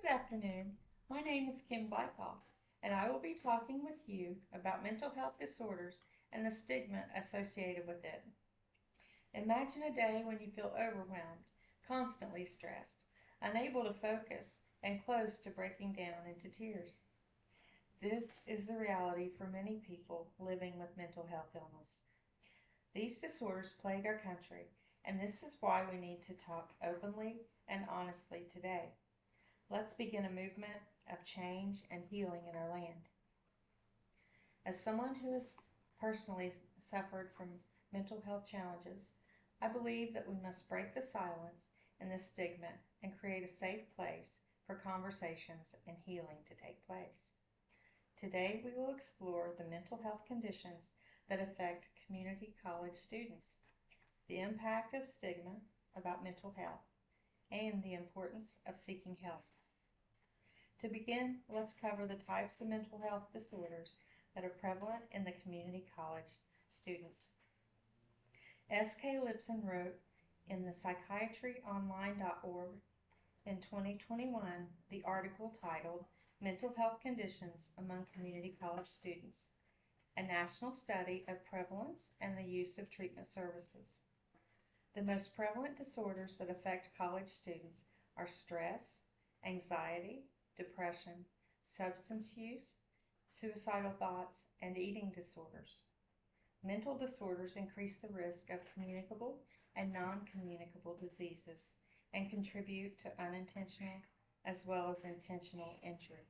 Good afternoon. My name is Kim Glykoff, and I will be talking with you about mental health disorders and the stigma associated with it. Imagine a day when you feel overwhelmed, constantly stressed, unable to focus, and close to breaking down into tears. This is the reality for many people living with mental health illness. These disorders plague our country, and this is why we need to talk openly and honestly today. Let's begin a movement of change and healing in our land. As someone who has personally suffered from mental health challenges, I believe that we must break the silence and the stigma and create a safe place for conversations and healing to take place. Today we will explore the mental health conditions that affect community college students, the impact of stigma about mental health, and the importance of seeking help. To begin, let's cover the types of mental health disorders that are prevalent in the community college students. S.K. Lipson wrote in the psychiatryonline.org in 2021 the article titled Mental Health Conditions Among Community College Students, a national study of prevalence and the use of treatment services. The most prevalent disorders that affect college students are stress, anxiety, depression, substance use, suicidal thoughts, and eating disorders. Mental disorders increase the risk of communicable and non-communicable diseases and contribute to unintentional as well as intentional injury.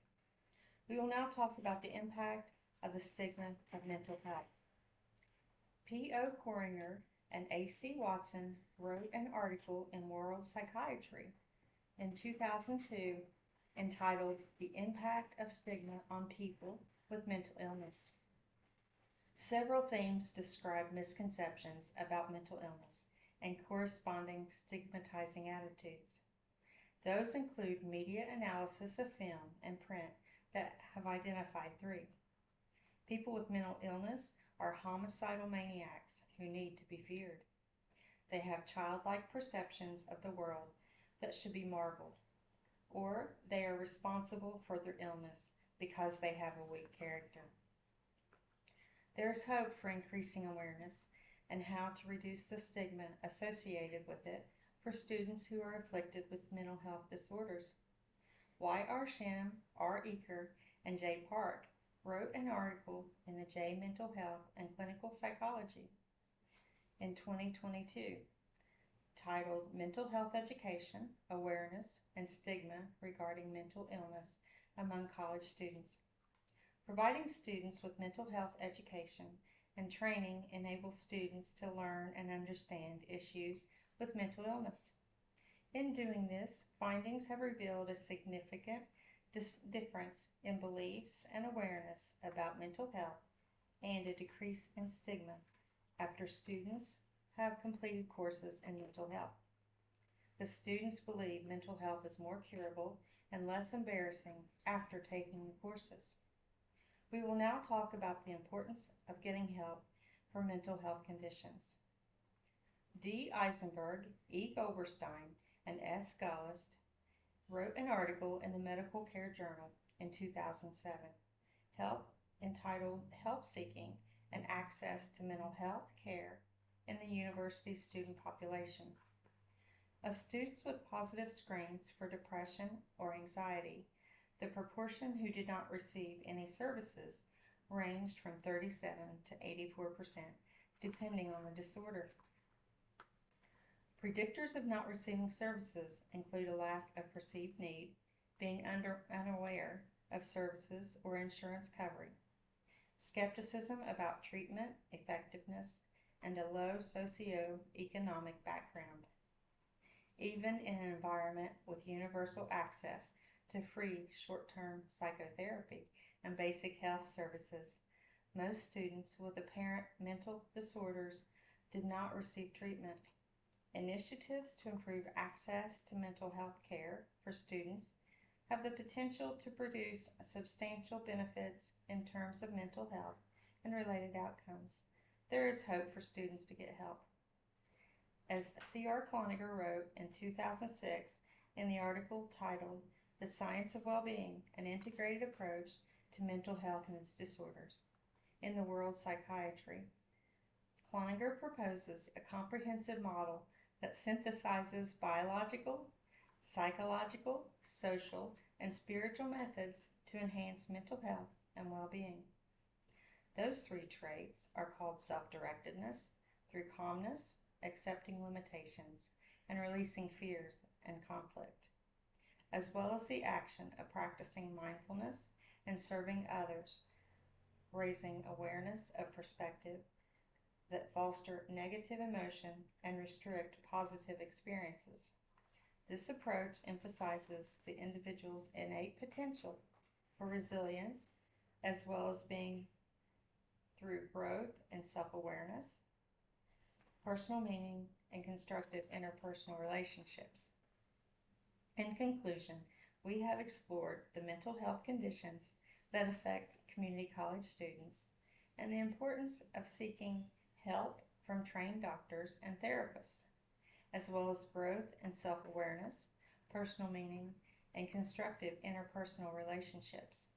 We will now talk about the impact of the stigma of mental health. P.O. Coringer and A.C. Watson wrote an article in World Psychiatry in 2002 entitled The Impact of Stigma on People with Mental Illness. Several themes describe misconceptions about mental illness and corresponding stigmatizing attitudes. Those include media analysis of film and print that have identified three. People with mental illness are homicidal maniacs who need to be feared. They have childlike perceptions of the world that should be marveled, or they are responsible for their illness because they have a weak character. There is hope for increasing awareness and how to reduce the stigma associated with it for students who are afflicted with mental health disorders. Y. R. Sham, R. Eaker, and J. Park wrote an article in the J. Mental Health and Clinical Psychology in 2022 titled Mental Health Education, Awareness, and Stigma Regarding Mental Illness Among College Students. Providing students with mental health education and training enables students to learn and understand issues with mental illness. In doing this, findings have revealed a significant difference in beliefs and awareness about mental health and a decrease in stigma after students have completed courses in mental health. The students believe mental health is more curable and less embarrassing after taking the courses. We will now talk about the importance of getting help for mental health conditions. D. Eisenberg, E. Goberstein, and S. Gallist wrote an article in the Medical Care Journal in 2007 entitled Help Seeking and Access to Mental Health Care in the University Student Population. Of students with positive screens for depression or anxiety, the proportion who did not receive any services ranged from 37 to 84%, depending on the disorder. Predictors of not receiving services include a lack of perceived need, being unaware of services or insurance covering, skepticism about treatment effectiveness, and a low socioeconomic background. Even in an environment with universal access to free short-term psychotherapy and basic health services, most students with apparent mental disorders did not receive treatment. Initiatives to improve access to mental health care for students have the potential to produce substantial benefits in terms of mental health and related outcomes. There is hope for students to get help. As C.R. Cloninger wrote in 2006 in the article titled The Science of Well-Being, an integrated approach to mental health and its disorders. In the World Psychiatry, Cloninger proposes a comprehensive model that synthesizes biological, psychological, social, and spiritual methods to enhance mental health and well-being. Those three traits are called self-directedness, through calmness, accepting limitations, and releasing fears and conflict, as well as the action of practicing mindfulness and serving others, raising awareness of perspective that foster negative emotion and restrict positive experiences. This approach emphasizes the individual's innate potential for resilience, as well as being through growth and self-awareness, personal meaning, and constructive interpersonal relationships. In conclusion, we have explored the mental health conditions that affect community college students and the importance of seeking help from trained doctors and therapists, as well as growth and self-awareness, personal meaning, and constructive interpersonal relationships.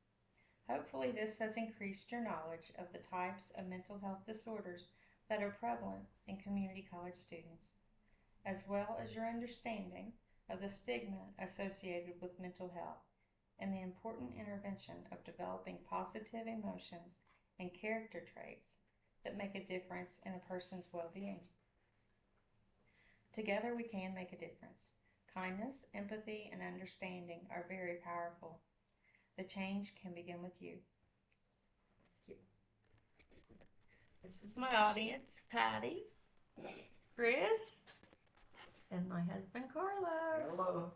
Hopefully this has increased your knowledge of the types of mental health disorders that are prevalent in community college students, as well as your understanding of the stigma associated with mental health and the important intervention of developing positive emotions and character traits that make a difference in a person's well-being. Together we can make a difference. Kindness, empathy, and understanding are very powerful. The change can begin with you. This is my audience, Patty, Chris, and my husband, Carlo. Hello.